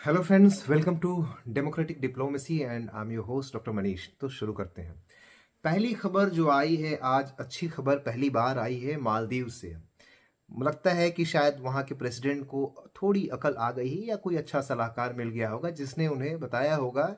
Hello friends, welcome to democratic diplomacy and I am your host doctor Manish. तो शुरू करते हैं। पहली खबर जो आई है आज, अच्छी खबर पहली बार आई है मालदीव से। लगता है कि शायद वहाँ के प्रेसिडेंट को थोड़ी अकल आ गई है या कोई अच्छा सलाहकार मिल गया होगा जिसने उन्हें बताया होगा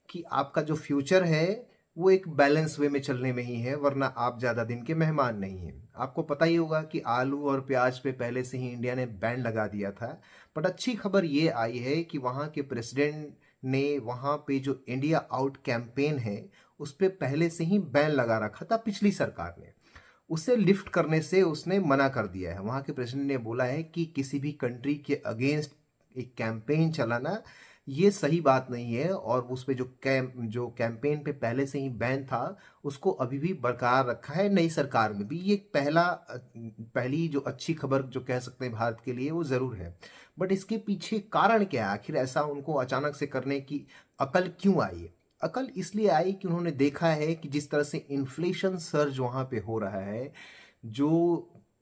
कि आपका जो फ्यूचर है वो एक बैलेंस वे में चलने में ही है, वरना आप ज़्यादा दिन के मेहमान नहीं हैं। आपको पता ही होगा कि आलू और प्याज पे पहले से ही इंडिया ने बैन लगा दिया था। बट अच्छी खबर ये आई है कि वहाँ के प्रेसिडेंट ने वहाँ पे जो इंडिया आउट कैंपेन है उस पर पहले से ही बैन लगा रखा था पिछली सरकार ने। उसे लिफ्ट करने से उसने मना कर दिया है। वहाँ के प्रेसिडेंट ने बोला है कि किसी भी कंट्री के अगेंस्ट एक कैंपेन चलाना ये सही बात नहीं है, और उस पे जो कैंपेन पे पहले से ही बैन था उसको अभी भी बरकरार रखा है नई सरकार में भी। ये पहली जो अच्छी खबर जो कह सकते हैं भारत के लिए वो ज़रूर है। बट इसके पीछे कारण क्या है? आखिर ऐसा उनको अचानक से करने की अकल क्यों आई है? अकल इसलिए आई कि उन्होंने देखा है कि जिस तरह से इन्फ्लेशन सर्ज वहाँ पे हो रहा है। जो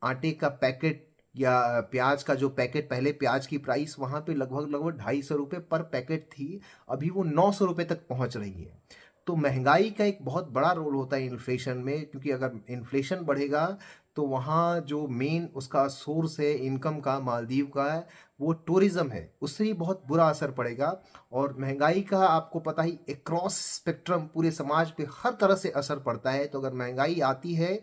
आटे का पैकेट या प्याज का जो पैकेट, पहले प्याज की प्राइस वहाँ पे लगभग लगभग 250 रुपये पर पैकेट थी, अभी वो 900 रुपये तक पहुँच रही है। तो महंगाई का एक बहुत बड़ा रोल होता है इन्फ्लेशन में, क्योंकि अगर इन्फ्लेशन बढ़ेगा तो वहाँ जो मेन उसका सोर्स है इनकम का, मालदीव का है, वो टूरिज्म है, उससे ही बहुत बुरा असर पड़ेगा। और महंगाई का आपको पता ही एक्रॉस स्पेक्ट्रम पूरे समाज पे हर तरह से असर पड़ता है। तो अगर महंगाई आती है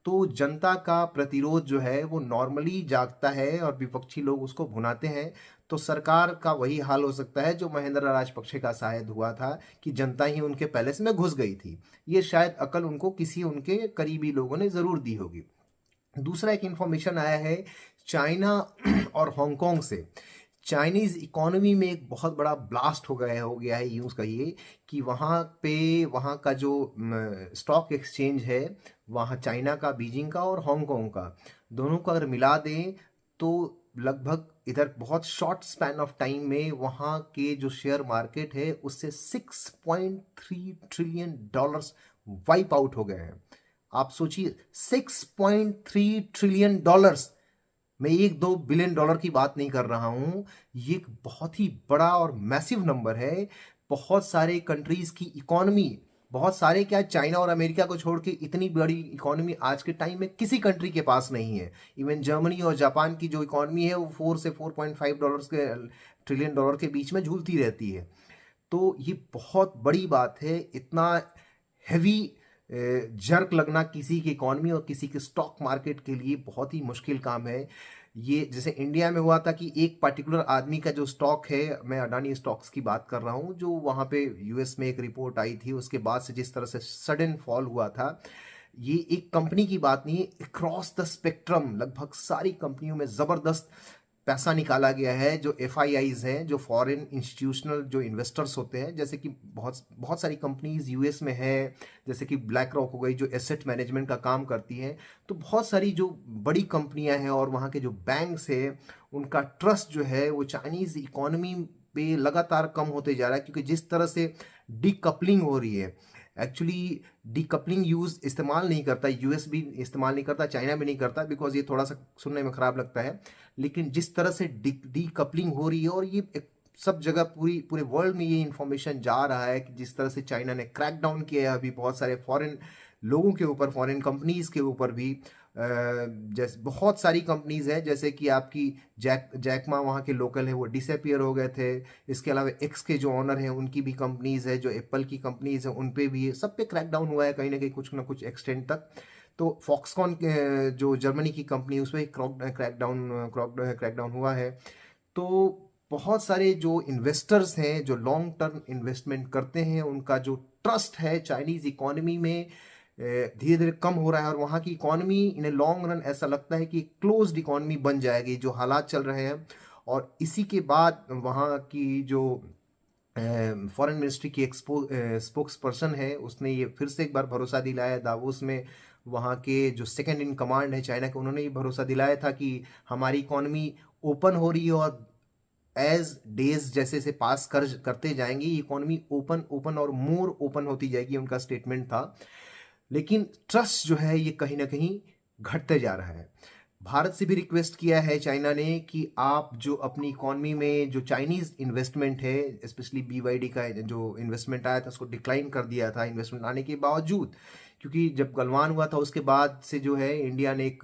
तो जनता का प्रतिरोध जो है वो नॉर्मली जागता है और विपक्षी लोग उसको भुनाते हैं। तो सरकार का वही हाल हो सकता है जो महेंद्र राजपक्षे का शायद हुआ था कि जनता ही उनके पैलेस में घुस गई थी। ये शायद अकल उनको किसी उनके करीबी लोगों ने ज़रूर दी होगी। दूसरा एक इंफॉर्मेशन आया है चाइना और हांगकांग से। चाइनीज़ इकोनॉमी में एक बहुत बड़ा ब्लास्ट हो गया है यूँ कहिए कि वहाँ का जो स्टॉक एक्सचेंज है, वहाँ चाइना का, बीजिंग का और हांगकांग का, दोनों को अगर मिला दें तो लगभग इधर बहुत शॉर्ट स्पैन ऑफ टाइम में वहाँ के जो शेयर मार्केट है उससे $6.3 ट्रिलियन वाइप आउट हो गए हैं। आप सोचिए, $6.3 ट्रिलियन। मैं $1-2 बिलियन की बात नहीं कर रहा हूं। ये एक बहुत ही बड़ा और मैसिव नंबर है। बहुत सारे कंट्रीज की इकोनॉमी, बहुत सारे क्या, चाइना और अमेरिका को छोड़ के इतनी बड़ी इकोनॉमी आज के टाइम में किसी कंट्री के पास नहीं है। इवन जर्मनी और जापान की जो इकोनॉमी है वो $4 से $4.5 ट्रिलियन के बीच में झूलती रहती है। तो ये बहुत बड़ी बात है। इतना हैवी जर्क लगना किसी की इकॉनमी और किसी के स्टॉक मार्केट के लिए बहुत ही मुश्किल काम है। ये जैसे इंडिया में हुआ था कि एक पर्टिकुलर आदमी का जो स्टॉक है, मैं अडानी स्टॉक्स की बात कर रहा हूँ, जो वहाँ पे यूएस में एक रिपोर्ट आई थी उसके बाद से जिस तरह से सडन फॉल हुआ था, ये एक कंपनी की बात नहीं है, अक्रॉस द स्पेक्ट्रम लगभग सारी कंपनियों में ज़बरदस्त पैसा निकाला गया है। जो एफआईआईज हैं, जो फॉरेन इंस्टीट्यूशनल जो इन्वेस्टर्स होते हैं, जैसे कि बहुत बहुत सारी कंपनीज यूएस में है, जैसे कि ब्लैक रॉक हो गई जो एसेट मैनेजमेंट का काम करती हैं। तो बहुत सारी जो बड़ी कंपनियां हैं और वहाँ के जो बैंक्स है, उनका ट्रस्ट जो है वो चाइनीज़ इकोनॉमी पे लगातार कम होते जा रहा है, क्योंकि जिस तरह से डीकपलिंग हो रही है। एक्चुअली डीकपलिंग यूज इस्तेमाल नहीं करता, यूएस भी इस्तेमाल नहीं करता, चाइना भी नहीं करता, बिकॉज ये थोड़ा सा सुनने में खराब लगता है। लेकिन जिस तरह से डीकपलिंग हो रही है, और ये सब जगह पूरे वर्ल्ड में ये इंफॉर्मेशन जा रहा है कि जिस तरह से चाइना ने क्रैक डाउन किया है अभी बहुत सारे फॉरेन लोगों के ऊपर, फॉरेन कंपनीज के ऊपर भी। जैसे बहुत सारी कंपनीज हैं, जैसे कि आपकी जैकमा वहाँ के लोकल है, वो डिसअपियर हो गए थे। इसके अलावा एक्स के जो ऑनर हैं उनकी भी कंपनीज है, जो एप्पल की कंपनीज है उन पे भी, सब पे क्रैक डाउन हुआ है कहीं ना कहीं, कुछ ना कुछ एक्सटेंट तक। तो फॉक्सकॉन जो जर्मनी की कंपनी, उस पर क्रैकडाउन हुआ है। तो बहुत सारे जो इन्वेस्टर्स हैं, जो लॉन्ग टर्म इन्वेस्टमेंट करते हैं, उनका जो ट्रस्ट है चाइनीज इकोनॉमी में धीरे धीरे कम हो रहा है। और वहाँ की economy in a long run ऐसा लगता है कि क्लोज्ड इकोनॉमी बन जाएगी जो हालात चल रहे हैं। और इसी के बाद वहाँ की जो फॉरेन मिनिस्ट्री की स्पोक्स पर्सन है, उसने ये फिर से एक बार भरोसा दिलाया दावोस में। वहाँ के जो सेकंड इन कमांड है चाइना के, उन्होंने ये भरोसा दिलाया था कि हमारी इकोनॉमी ओपन हो रही है, और एज डेज जैसे से करते जाएंगे इकोनॉमी ओपन ओपन और मोर ओपन होती जाएगी, उनका स्टेटमेंट था। लेकिन ट्रस्ट जो है ये कहीं ना कहीं घटते जा रहा है। भारत से भी रिक्वेस्ट किया है चाइना ने कि आप जो अपनी इकॉनमी में जो चाइनीज़ इन्वेस्टमेंट है, स्पेशली BYD का जो इन्वेस्टमेंट आया था उसको डिक्लाइन कर दिया था इन्वेस्टमेंट आने के बावजूद, क्योंकि जब गलवान हुआ था उसके बाद से जो है इंडिया ने एक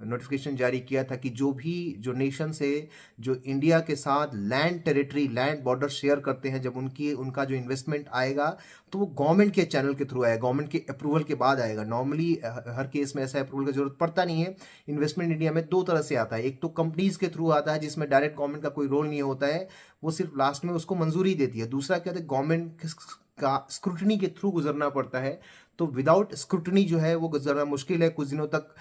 नोटिफिकेशन जारी किया था कि जो भी जो नेशन से जो इंडिया के साथ land territory land border share करते हैं, जब उनका जो इन्वेस्टमेंट आएगा तो वो गवर्नमेंट के चैनल के थ्रू आएगा, गवर्नमेंट के अप्रूवल के बाद आएगा। नॉर्मली हर केस में ऐसा अप्रूवल की जरूरत पड़ता नहीं है। इन्वेस्टमेंट इंडिया में दो तरह से आता है, एक तो कंपनीज के थ्रू आता है जिसमें डायरेक्ट गवर्नमेंट का कोई रोल नहीं होता है, वो सिर्फ लास्ट में उसको मंजूरी देती है। दूसरा क्या है, गवर्नमेंट का स्क्रूटनी के थ्रू गुजरना पड़ता है। तो विदाउट स्क्रूटनी जो है वो गुजरना मुश्किल है। कुछ दिनों तक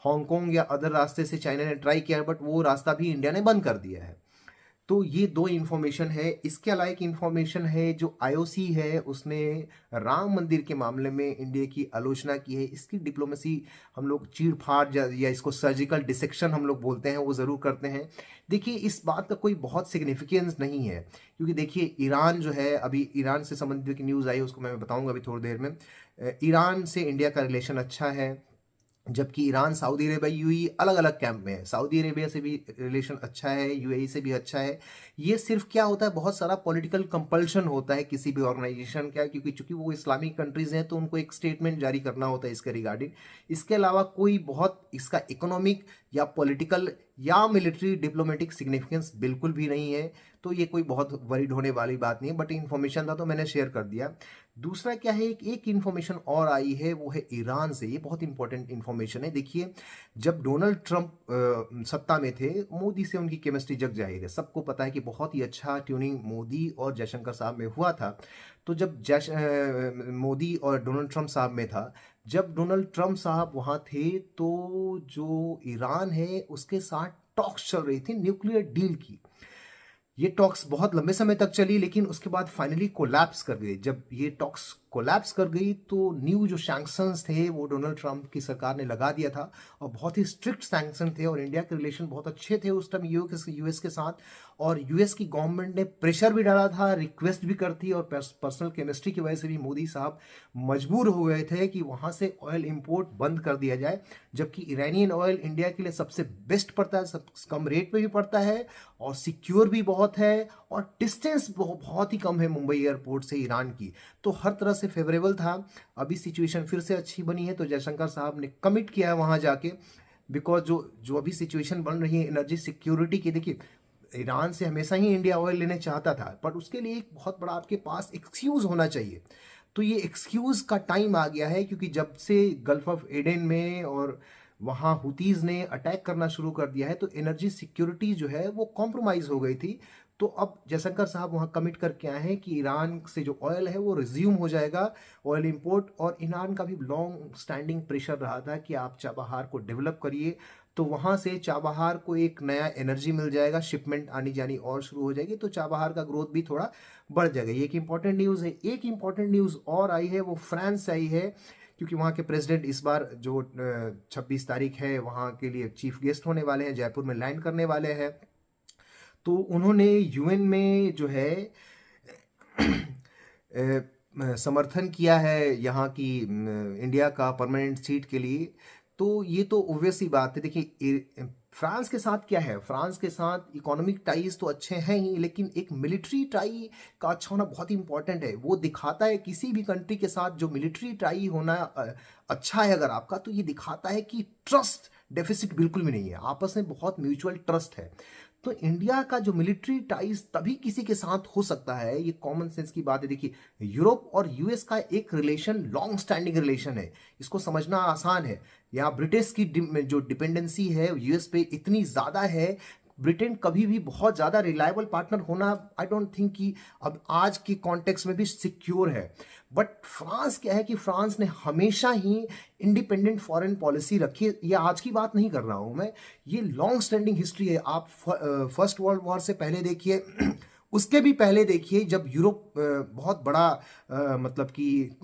हांगकांग या अदर रास्ते से चाइना ने ट्राई किया है, बट वो रास्ता भी इंडिया ने बंद कर दिया है। तो ये दो इन्फॉर्मेशन है। इसके अलावा एक इन्फॉर्मेशन है, जो आईओसी है उसने राम मंदिर के मामले में इंडिया की आलोचना की है। इसकी डिप्लोमेसी हम लोग चीड़ फाड़ या इसको सर्जिकल डिसेक्शन हम लोग बोलते हैं, वो ज़रूर करते हैं। देखिए, इस बात का कोई बहुत सिग्निफिकेंस नहीं है, क्योंकि देखिए ईरान जो है, अभी ईरान से संबंधित की न्यूज़ आई उसको मैं बताऊंगा अभी थोड़ी देर में। ईरान से इंडिया का रिलेशन अच्छा है, जबकि ईरान सऊदी अरेबिया यूएई अलग अलग कैंप में है। सऊदी अरेबिया से भी रिलेशन अच्छा है, यूएई से भी अच्छा है। ये सिर्फ क्या होता है, बहुत सारा पॉलिटिकल कंपल्शन होता है किसी भी ऑर्गेनाइजेशन का, क्योंकि चूंकि वो इस्लामिक कंट्रीज हैं तो उनको एक स्टेटमेंट जारी करना होता है इसके रिगार्डिंग। इसके अलावा कोई बहुत इसका इकोनॉमिक या पॉलिटिकल या मिलिट्री डिप्लोमेटिक सिग्निफिकेंस बिल्कुल भी नहीं है। तो ये कोई बहुत वरीड होने वाली बात नहीं है, बट इन्फॉर्मेशन था तो मैंने शेयर कर दिया। दूसरा क्या है, एक इन्फॉर्मेशन और आई है, वो है ईरान से। ये बहुत इंपॉर्टेंट इन्फॉर्मेशन है। देखिए, जब डोनाल्ड ट्रंप सत्ता में थे, मोदी से उनकी केमिस्ट्री जग जाहिर है, सबको पता है कि बहुत ही अच्छा ट्यूनिंग मोदी और जयशंकर साहब में हुआ था। तो जब मोदी और डोनाल्ड ट्रंप साहब में था, जब डोनाल्ड ट्रंप साहब वहाँ थे, तो जो ईरान है उसके साथ टॉक्स चल रही थी न्यूक्लियर डील की। ये टॉक्स बहुत लंबे समय तक चली, लेकिन उसके बाद फाइनली कोलैप्स कर गई। जब ये टॉक्स कोलैप्स कर गई तो न्यू जो सैंक्शंस थे वो डोनाल्ड ट्रंप की सरकार ने लगा दिया था, और बहुत ही स्ट्रिक्ट सैंक्शन थे, और इंडिया के रिलेशन बहुत अच्छे थे उस टाइम यूएस के साथ। और यूएस की गवर्नमेंट ने प्रेशर भी डाला था, रिक्वेस्ट भी करती, और पर्सनल केमिस्ट्री की वजह से भी मोदी साहब मजबूर हो गए थे कि वहां से ऑयल इंपोर्ट बंद कर दिया जाए। जबकि इरानियन ऑयल इंडिया के लिए सबसे बेस्ट पड़ता है, सब कम रेट पे भी पड़ता है, और सिक्योर भी बहुत है, और डिस्टेंस बहुत ही कम है मुंबई एयरपोर्ट से ईरान की। तो हर तरह से फेवरेबल था। अभी सिचुएशन फिर से अच्छी बनी है, तो जयशंकर साहब ने कमिट किया है वहां जाके, बिकॉज जो अभी सिचुएशन बन रही है एनर्जी सिक्योरिटी की। देखिए, ईरान से हमेशा ही इंडिया ऑयल लेने चाहता था, पर उसके लिए एक बहुत बड़ा आपके पास एक्सक्यूज होना चाहिए। तो ये एक्सक्यूज का टाइम आ गया है, क्योंकि जब से गल्फ ऑफ एडन में और वहाँ हुतीज ने अटैक करना शुरू कर दिया है, तो एनर्जी सिक्योरिटी जो है वो कॉम्प्रोमाइज हो गई थी। तो अब जयशंकर साहब वहाँ कमिट करके आए हैं कि ईरान से जो ऑयल है वो रिज्यूम हो जाएगा, ऑयल इंपोर्ट। और ईरान का भी लॉन्ग स्टैंडिंग प्रेशर रहा था कि आप चाबहार को डेवलप करिए, तो वहाँ से चाबहार को एक नया एनर्जी मिल जाएगा, शिपमेंट आनी जानी और शुरू हो जाएगी, तो चाबहार का ग्रोथ भी थोड़ा बढ़ जाएगा। ये एक इंपॉर्टेंट न्यूज़ है। एक इंपॉर्टेंट न्यूज़ और आई है, वो फ्रांस से आई है, क्योंकि वहाँ के प्रेसिडेंट इस बार जो 26 तारीख है वहाँ के लिए चीफ गेस्ट होने वाले हैं, जयपुर में लैंड करने वाले हैं। तो उन्होंने यूएन में जो है समर्थन किया है यहाँ की इंडिया का परमानेंट सीट के लिए। तो ये तो ऑब्वियस ही बात है। देखिए, फ्रांस के साथ क्या है, फ्रांस के साथ इकोनॉमिक टाइज तो अच्छे हैं ही, लेकिन एक मिलिट्री टाई का अच्छा होना बहुत इंपॉर्टेंट है। वो दिखाता है किसी भी कंट्री के साथ जो मिलिट्री टाई होना अच्छा है अगर आपका, तो ये दिखाता है कि ट्रस्ट डेफिसिट बिल्कुल भी नहीं है, आपस में बहुत म्यूचुअल ट्रस्ट है। तो इंडिया का जो मिलिट्री टाइज तभी किसी के साथ हो सकता है, ये कॉमन सेंस की बात है। देखिए, यूरोप और यूएस का एक रिलेशन लॉन्ग स्टैंडिंग रिलेशन है, इसको समझना आसान है। यहाँ ब्रिटिश की जो डिपेंडेंसी है यूएस पे इतनी ज़्यादा है, ब्रिटेन कभी भी बहुत ज़्यादा रिलायबल पार्टनर होना आई डोंट थिंक कि अब आज की कॉन्टेक्स्ट में भी सिक्योर है। बट फ्रांस क्या है कि फ्रांस ने हमेशा ही इंडिपेंडेंट फॉरेन पॉलिसी रखी है। ये आज की बात नहीं कर रहा हूँ मैं, ये लॉन्ग स्टैंडिंग हिस्ट्री है। आप फर्स्ट वर्ल्ड वॉर से पहले देखिए, उसके भी पहले देखिए, जब यूरोप बहुत बड़ा मतलब कि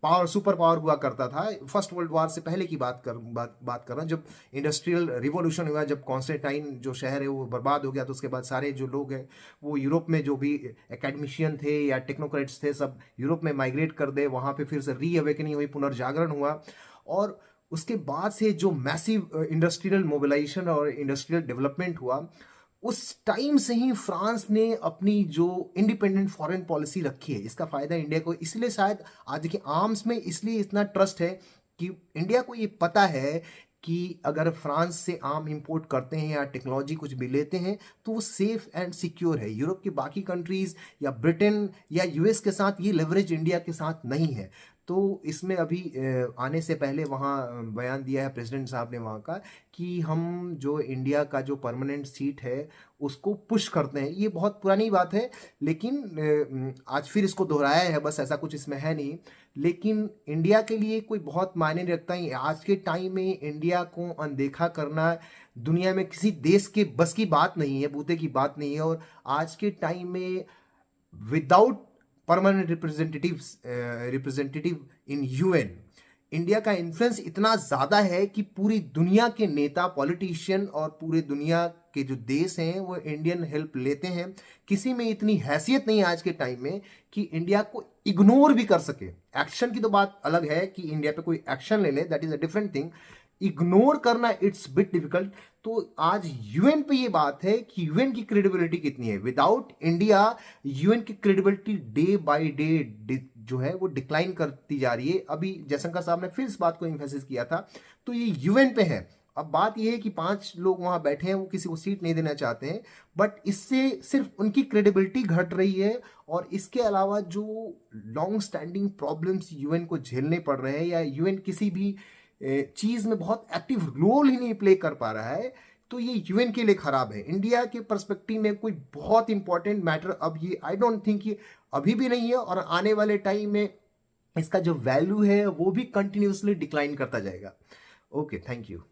सुपर पावर हुआ करता था। फर्स्ट वर्ल्ड वॉर से पहले की बात कर रहा हूँ, जब इंडस्ट्रियल रिवॉल्यूशन हुआ, जब कॉन्स्टेंटाइन जो शहर है वो बर्बाद हो गया, तो उसके बाद सारे जो लोग हैं वो यूरोप में जो भी एकेडमिशियन थे या टेक्नोक्रेट्स थे, सब यूरोप में माइग्रेट कर दे। वहाँ पे फिर से री अवेकनिंग हुई, पुनर्जागरण हुआ, और उसके बाद से जो मैसिव इंडस्ट्रियल मोबिलाइजेशन और इंडस्ट्रियल डेवलपमेंट हुआ, उस टाइम से ही फ्रांस ने अपनी जो इंडिपेंडेंट फॉरेन पॉलिसी रखी है, इसका फायदा इंडिया को इसलिए शायद आज देखिए आर्म्स में इसलिए इतना ट्रस्ट है कि इंडिया को ये पता है कि अगर फ्रांस से आर्म इंपोर्ट करते हैं या टेक्नोलॉजी कुछ भी लेते हैं तो वो सेफ एंड सिक्योर है। यूरोप की बाकी कंट्रीज या ब्रिटेन या यूएस के साथ ये लेवरेज इंडिया के साथ नहीं है। तो इसमें अभी आने से पहले वहाँ बयान दिया है प्रेसिडेंट साहब ने वहाँ का कि हम जो इंडिया का जो परमानेंट सीट है उसको पुश करते हैं। ये बहुत पुरानी बात है, लेकिन आज फिर इसको दोहराया है, बस ऐसा कुछ इसमें है नहीं। लेकिन इंडिया के लिए कोई बहुत मायने नहीं रखता है। आज के टाइम में इंडिया को अनदेखा करना दुनिया में किसी देश के बस की बात नहीं है, बूते की बात नहीं है। और आज के टाइम में विदाउट परमानेंट रिप्रेजेंटेटिव इन यूएन, इंडिया का इन्फ्लुएंस इतना ज़्यादा है कि पूरी दुनिया के नेता, पॉलिटिशियन और पूरे दुनिया के जो देश हैं वो इंडियन हेल्प लेते हैं। किसी में इतनी हैसियत नहीं है आज के टाइम में कि इंडिया को इग्नोर भी कर सके। एक्शन की तो बात अलग है कि इंडिया पे कोई एक्शन ले ले, that is a different thing. Ignore करना इट्स बिट डिफिकल्ट। तो आज यूएन पे ये बात है कि यूएन की क्रेडिबिलिटी कितनी है। विदाउट इंडिया यूएन की क्रेडिबिलिटी डे बाय डे जो है वो डिक्लाइन करती जा रही है। अभी जयशंकर साहब ने फिर इस बात को एम्फेसिस किया था। तो ये यूएन पे है। अब बात यह है कि 5 लोग वहां बैठे हैं, वो किसी को सीट नहीं देना चाहते हैं, बट इससे सिर्फ उनकी क्रेडिबिलिटी घट रही है। और इसके अलावा जो लॉन्ग स्टैंडिंग प्रॉब्लम्स यूएन को झेलने पड़ रहे हैं या यूएन किसी भी चीज में बहुत एक्टिव रोल ही नहीं प्ले कर पा रहा है, तो ये यूएन के लिए खराब है। इंडिया के पर्सपेक्टिव में कोई बहुत इंपॉर्टेंट मैटर अब ये आई डोंट थिंक ये अभी भी नहीं है, और आने वाले टाइम में इसका जो वैल्यू है वो भी कंटिन्यूसली डिक्लाइन करता जाएगा। Okay, thank you.